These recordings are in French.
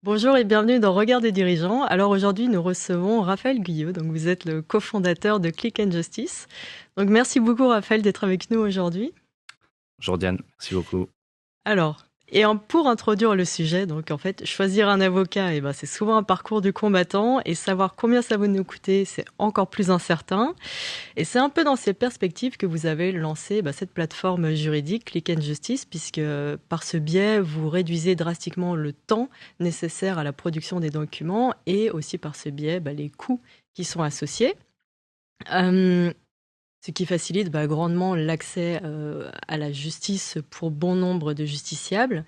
Bonjour et bienvenue dans Regard des dirigeants. Alors aujourd'hui, nous recevons Raphaël Guyot. Donc vous êtes le cofondateur de Click and Justice. Donc merci beaucoup Raphaël d'être avec nous aujourd'hui. Jordiane, merci beaucoup. Alors, pour introduire le sujet, donc en fait, choisir un avocat, c'est souvent un parcours du combattant et savoir combien ça va nous coûter, c'est encore plus incertain. Et c'est un peu dans ces perspectives que vous avez lancé cette plateforme juridique Click and Justice, puisque par ce biais, vous réduisez drastiquement le temps nécessaire à la production des documents et aussi par ce biais, les coûts qui sont associés. Euh, Ce qui facilite grandement l'accès à la justice pour bon nombre de justiciables.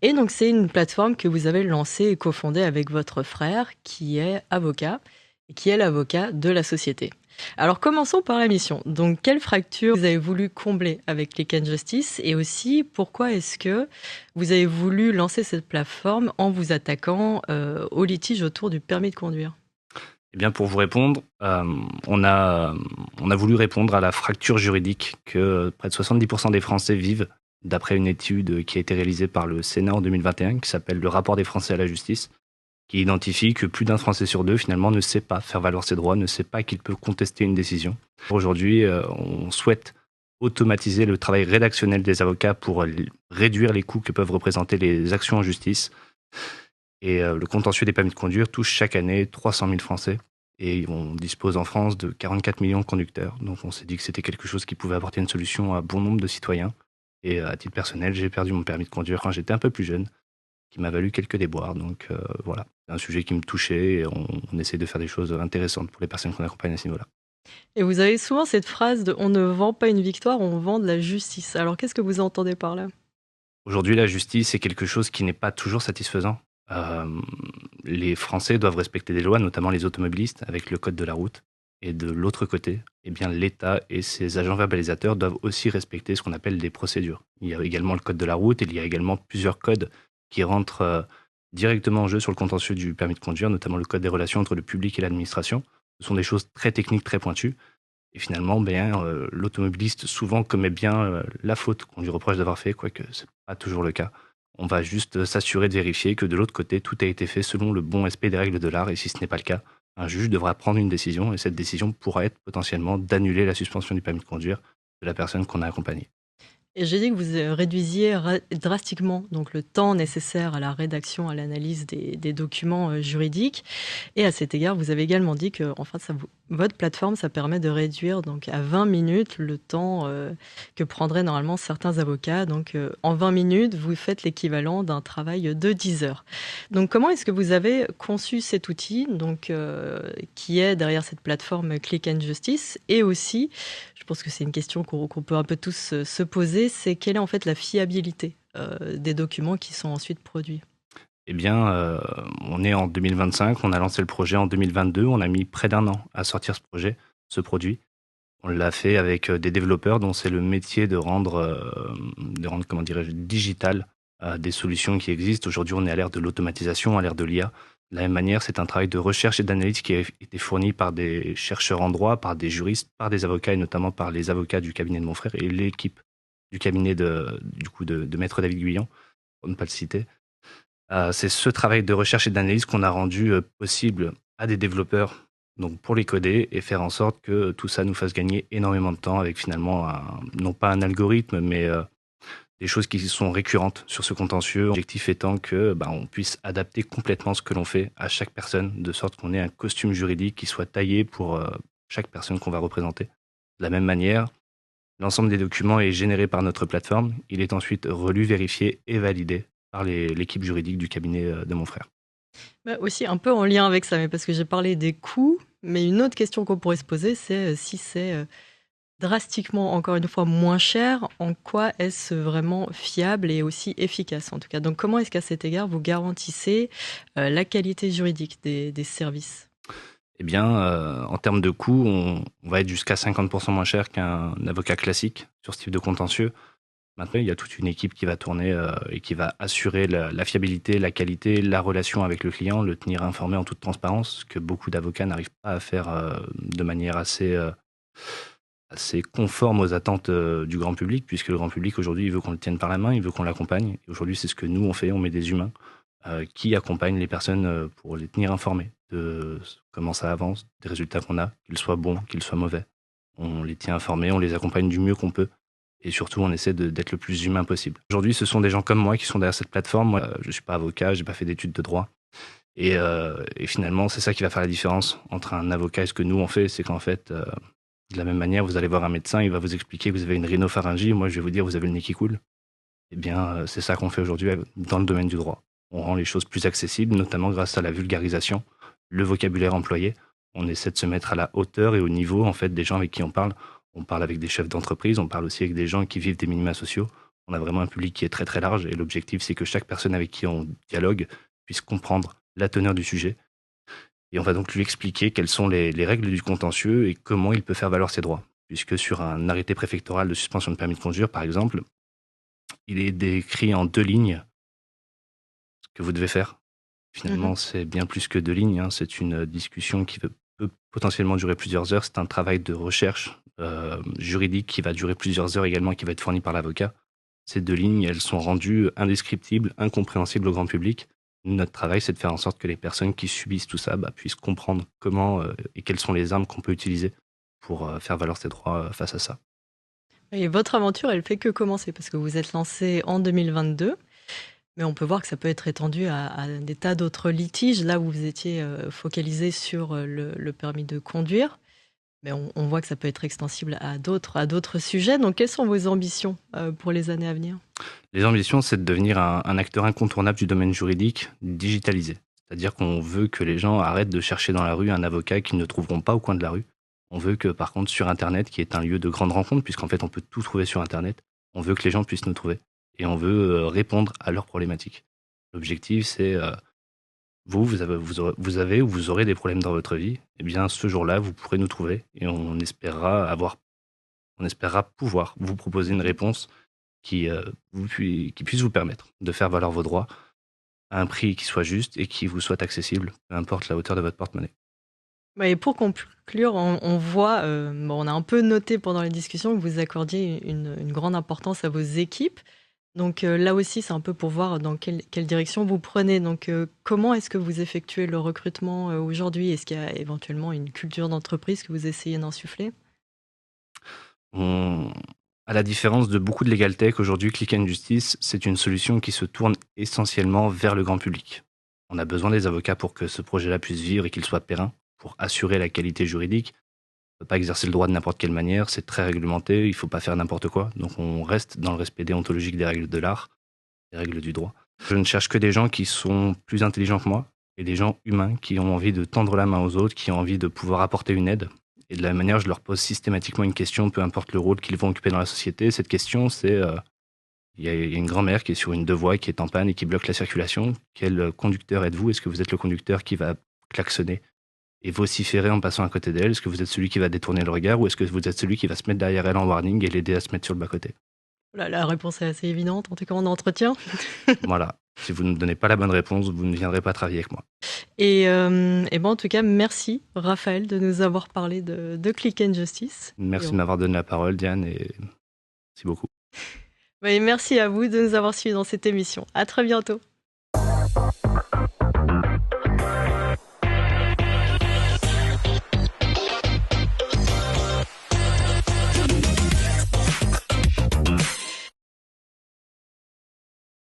Et donc c'est une plateforme que vous avez lancée et cofondée avec votre frère qui est avocat et qui est l'avocat de la société. Alors commençons par la mission. Donc quelle fracture vous avez voulu combler avec Click and Justice et aussi pourquoi est-ce que vous avez voulu lancer cette plateforme en vous attaquant au litige autour du permis de conduire? Eh bien, pour vous répondre, on a voulu répondre à la fracture juridique que près de 70% des Français vivent, d'après une étude qui a été réalisée par le Sénat en 2021, qui s'appelle le rapport des Français à la justice, qui identifie que plus d'un Français sur deux, finalement, ne sait pas faire valoir ses droits, ne sait pas qu'il peut contester une décision. Aujourd'hui, on souhaite automatiser le travail rédactionnel des avocats pour réduire les coûts que peuvent représenter les actions en justice. Et le contentieux des permis de conduire touche chaque année 300 000 Français. Et on dispose en France de 44 millions de conducteurs. Donc on s'est dit que c'était quelque chose qui pouvait apporter une solution à bon nombre de citoyens. Et à titre personnel, j'ai perdu mon permis de conduire quand j'étais un peu plus jeune, qui m'a valu quelques déboires. Donc voilà, c'est un sujet qui me touchait et on essaie de faire des choses intéressantes pour les personnes qu'on accompagne à ce niveau-là. Et vous avez souvent cette phrase de on ne vend pas une victoire, on vend de la justice. Alors qu'est-ce que vous entendez par là? Aujourd'hui, la justice est quelque chose qui n'est pas toujours satisfaisant. Euh, les Français doivent respecter des lois, notamment les automobilistes, avec le code de la route. Et de l'autre côté, eh bien, l'État et ses agents verbalisateurs doivent aussi respecter ce qu'on appelle des procédures. Il y a également le code de la route et il y a également plusieurs codes qui rentrent directement en jeu sur le contentieux du permis de conduire, notamment le code des relations entre le public et l'administration. Ce sont des choses très techniques, très pointues. Et finalement, l'automobiliste souvent commet bien la faute qu'on lui reproche d'avoir fait, quoique ce n'est pas toujours le cas. On va juste s'assurer de vérifier que de l'autre côté, tout a été fait selon le bon respect des règles de l'art. Et si ce n'est pas le cas, un juge devra prendre une décision. Et cette décision pourra être potentiellement d'annuler la suspension du permis de conduire de la personne qu'on a accompagnée. Et j'ai dit que vous réduisiez drastiquement donc le temps nécessaire à la rédaction, à l'analyse des documents juridiques. Et à cet égard, vous avez également dit que enfin, votre plateforme, ça permet de réduire donc à 20 minutes le temps que prendraient normalement certains avocats. Donc en 20 minutes, vous faites l'équivalent d'un travail de 10 heures. Donc comment est-ce que vous avez conçu cet outil donc, qui est derrière cette plateforme Click and Justice? Et aussi, je pense que c'est une question qu'on peut un peu tous se poser, c'est quelle est en fait la fiabilité des documents qui sont ensuite produits? Eh bien, on est en 2025, on a lancé le projet en 2022, on a mis près d'un an à sortir ce projet, ce produit. On l'a fait avec des développeurs dont c'est le métier de rendre comment dirais-je, digital des solutions qui existent. Aujourd'hui, on est à l'ère de l'automatisation, à l'ère de l'IA. De la même manière, c'est un travail de recherche et d'analyse qui a été fourni par des chercheurs en droit, par des juristes, par des avocats et notamment par les avocats du cabinet de mon frère et l'équipe du cabinet de Maître David Guyon, pour ne pas le citer. C'est ce travail de recherche et d'analyse qu'on a rendu possible à des développeurs donc pour les coder et faire en sorte que tout ça nous fasse gagner énormément de temps avec finalement non pas un algorithme, mais des choses qui sont récurrentes sur ce contentieux. L'objectif étant que on puisse adapter complètement ce que l'on fait à chaque personne, de sorte qu'on ait un costume juridique qui soit taillé pour chaque personne qu'on va représenter. De la même manière, l'ensemble des documents est généré par notre plateforme. Il est ensuite relu, vérifié et validé par l'équipe juridique du cabinet de mon frère. Aussi un peu en lien avec ça, mais parce que j'ai parlé des coûts, mais une autre question qu'on pourrait se poser, c'est si c'est drastiquement, encore une fois, moins cher, en quoi est-ce vraiment fiable et aussi efficace en tout cas? Donc comment est-ce qu'à cet égard, vous garantissez la qualité juridique des services? Eh bien, en termes de coûts, on va être jusqu'à 50% moins cher qu'un avocat classique sur ce type de contentieux. Maintenant, il y a toute une équipe qui va tourner et qui va assurer la fiabilité, la qualité, la relation avec le client, le tenir informé en toute transparence, ce que beaucoup d'avocats n'arrivent pas à faire de manière assez conforme aux attentes du grand public, puisque le grand public aujourd'hui, il veut qu'on le tienne par la main, il veut qu'on l'accompagne. Et aujourd'hui, c'est ce que nous, on fait, on met des humains qui accompagne les personnes pour les tenir informées de comment ça avance, des résultats qu'on a, qu'ils soient bons, qu'ils soient mauvais. On les tient informés, on les accompagne du mieux qu'on peut. Et surtout, on essaie d'être le plus humain possible. Aujourd'hui, ce sont des gens comme moi qui sont derrière cette plateforme. Moi, je ne suis pas avocat, je n'ai pas fait d'études de droit. Et finalement, c'est ça qui va faire la différence entre un avocat et ce que nous, on fait. C'est qu'en fait, de la même manière, vous allez voir un médecin, il va vous expliquer que vous avez une rhinopharyngite. Moi, je vais vous dire, vous avez le nez qui coule. Eh bien, c'est ça qu'on fait aujourd'hui dans le domaine du droit. On rend les choses plus accessibles, notamment grâce à la vulgarisation, le vocabulaire employé. On essaie de se mettre à la hauteur et au niveau en fait des gens avec qui on parle. On parle avec des chefs d'entreprise, on parle aussi avec des gens qui vivent des minima sociaux. On a vraiment un public qui est très très large et l'objectif c'est que chaque personne avec qui on dialogue puisse comprendre la teneur du sujet. Et on va donc lui expliquer quelles sont les règles du contentieux et comment il peut faire valoir ses droits. Puisque sur un arrêté préfectoral de suspension de permis de conduire, par exemple, il est décrit en 2 lignes ce que vous devez faire. Finalement, c'est bien plus que 2 lignes. C'est une discussion qui peut potentiellement durer plusieurs heures. C'est un travail de recherche juridique qui va durer plusieurs heures également, qui va être fourni par l'avocat. Ces 2 lignes, elles sont rendues indescriptibles, incompréhensibles au grand public. Notre travail, c'est de faire en sorte que les personnes qui subissent tout ça puissent comprendre comment et quelles sont les armes qu'on peut utiliser pour faire valoir ses droits face à ça. Et votre aventure, elle fait que commencer parce que vous êtes lancé en 2022. Mais on peut voir que ça peut être étendu à des tas d'autres litiges, là où vous étiez focalisé sur le permis de conduire. Mais on voit que ça peut être extensible à d'autres sujets. Donc, quelles sont vos ambitions pour les années à venir? Les ambitions, c'est de devenir un acteur incontournable du domaine juridique digitalisé. C'est-à-dire qu'on veut que les gens arrêtent de chercher dans la rue un avocat qu'ils ne trouveront pas au coin de la rue. On veut que, par contre, sur Internet, qui est un lieu de grande rencontre, puisqu'en fait, on peut tout trouver sur Internet, on veut que les gens puissent nous trouver. Et on veut répondre à leurs problématiques. L'objectif, c'est vous avez ou vous aurez des problèmes dans votre vie. Eh bien, ce jour-là, vous pourrez nous trouver et on espérera pouvoir vous proposer une réponse qui puisse vous permettre de faire valoir vos droits à un prix qui soit juste et qui vous soit accessible, peu importe la hauteur de votre porte-monnaie. Et pour conclure, on voit, on a un peu noté pendant les discussions que vous accordiez une grande importance à vos équipes. Donc là aussi, c'est un peu pour voir dans quelle direction vous prenez. Donc comment est-ce que vous effectuez le recrutement aujourd'hui? Est-ce qu'il y a éventuellement une culture d'entreprise que vous essayez d'insuffler? À la différence de beaucoup de legal tech, aujourd'hui, Click & Justice, c'est une solution qui se tourne essentiellement vers le grand public. On a besoin des avocats pour que ce projet-là puisse vivre et qu'il soit périn, pour assurer la qualité juridique. On ne peut pas exercer le droit de n'importe quelle manière, c'est très réglementé, il ne faut pas faire n'importe quoi. Donc on reste dans le respect déontologique des règles de l'art, des règles du droit. Je ne cherche que des gens qui sont plus intelligents que moi et des gens humains qui ont envie de tendre la main aux autres, qui ont envie de pouvoir apporter une aide. Et de la même manière, je leur pose systématiquement une question, peu importe le rôle qu'ils vont occuper dans la société. Cette question, c'est il y a une grand-mère qui est sur une 2 voies, qui est en panne et qui bloque la circulation. Quel conducteur êtes-vous? Est-ce que vous êtes le conducteur qui va klaxonner et vociférer en passant à côté d'elle? Est-ce que vous êtes celui qui va détourner le regard ou est-ce que vous êtes celui qui va se mettre derrière elle en warning et l'aider à se mettre sur le bas-côté? La réponse est assez évidente, en tout cas en entretien. Voilà. Si vous ne me donnez pas la bonne réponse, vous ne viendrez pas travailler avec moi. Et en tout cas, merci Raphaël de nous avoir parlé de Click & Justice. Merci de m'avoir donné la parole, Diane, et merci beaucoup. Et merci à vous de nous avoir suivis dans cette émission. À très bientôt.